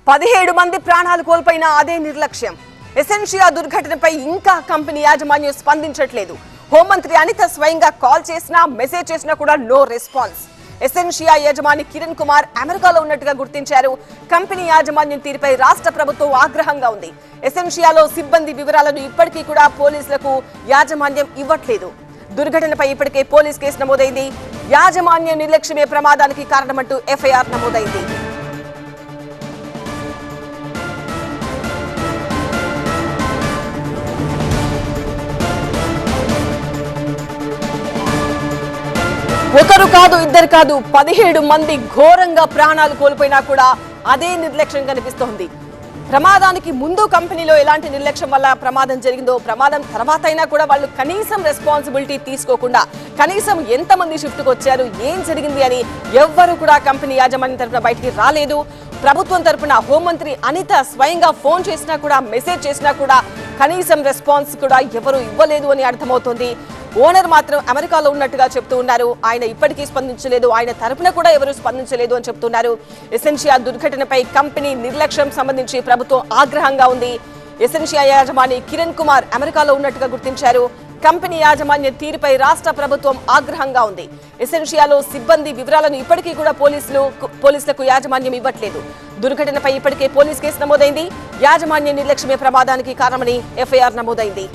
17 మంది ప్రాణాలు కోల్పోయిన అదే నిర్లక్ష్యం. ఎసెన్షియా దుర్ఘటనపై ఇంకా కంపెనీ యాజమాన్యం స్పందించట్లేదు. హోంమంత్రి అనిత స్వయంగా కాల్ చేసినా మెసేజ్ చేసినా కూడా నో రెస్పాన్స్. ఎసెన్షియా యజమాని కిరణ్ కుమార్ అమెరికాలో ఉన్నట్టుగా గుర్తించారు. కంపెనీ యాజమాన్యం తీరుపై రాష్ట్ర ప్రభుత్వం ఆగ్రహంగా ఉంది. ఎసెన్షియాలో సిబ్బంది వివరాలను ఇప్పటికీ కూడా పోలీసులకు యాజమాన్యం ఇవ్వట్లేదు. దుర్ఘటనపై ఇప్పటికే పోలీస్ కేసు నమోదైంది. యాజమాన్య నిర్లక్ష్యమే ప్రమాదానికి కారణమంటూ ఎఫ్ఐఆర్ నమోదైంది. ఒకరు కాదు, ఇద్దరు కాదు, 17 మంది ఘోరంగా ప్రాణాలు కోల్పోయినా కూడా అదే నిర్లక్ష్యం కనిపిస్తోంది. ప్రమాదానికి ముందు కంపెనీలో ఎలాంటి నిర్లక్ష్యం వల్ల ప్రమాదం జరిగిందో, ప్రమాదం తర్వాత అయినా కూడా వాళ్ళు కనీసం రెస్పాన్సిబిలిటీ తీసుకోకుండా కనీసం ఎంతమంది షిఫ్ట్కి వచ్చారు, ఏం జరిగింది అని ఎవ్వరూ కూడా కంపెనీ యాజమాన్యం తరఫున బయటికి రాలేదు. ప్రభుత్వం తరఫున హోంమంత్రి అనిత స్వయంగా ఫోన్ చేసినా కూడా మెసేజ్ చేసినా కూడా కనీసం రెస్పాన్స్ కూడా ఎవరు ఇవ్వలేదు అని అర్థమవుతోంది. ఓనర్ మాత్రం అమెరికాలో ఉన్నట్టుగా చెప్తూ ఉన్నారు. ఆయన ఇప్పటికీ స్పందించలేదు, ఆయన తరపున కూడా ఎవరు స్పందించలేదు అని చెప్తున్నారు. ఎసెన్షియా దుర్ఘటనపై కంపెనీ నిర్లక్ష్యం సంబంధించి ప్రభుత్వం ఆగ్రహంగా ఉంది. ఎసెన్షియా యాజమాని కిరణ్ కుమార్ అమెరికాలో ఉన్నట్టుగా గుర్తించారు. కంపెనీ యాజమాన్య తీరుపై రాష్ట్ర ప్రభుత్వం ఆగ్రహంగా ఉంది. ఎసెన్షియాలో సిబ్బంది వివరాలను ఇప్పటికీ కూడా పోలీసులకు యాజమాన్యం ఇవ్వట్లేదు. దుర్ఘటనపై ఇప్పటికే పోలీస్ కేసు నమోదైంది. యాజమాన్య నిర్లక్ష్యమే ప్రమాదానికి కారణమని ఎఫ్ఐఆర్ నమోదైంది.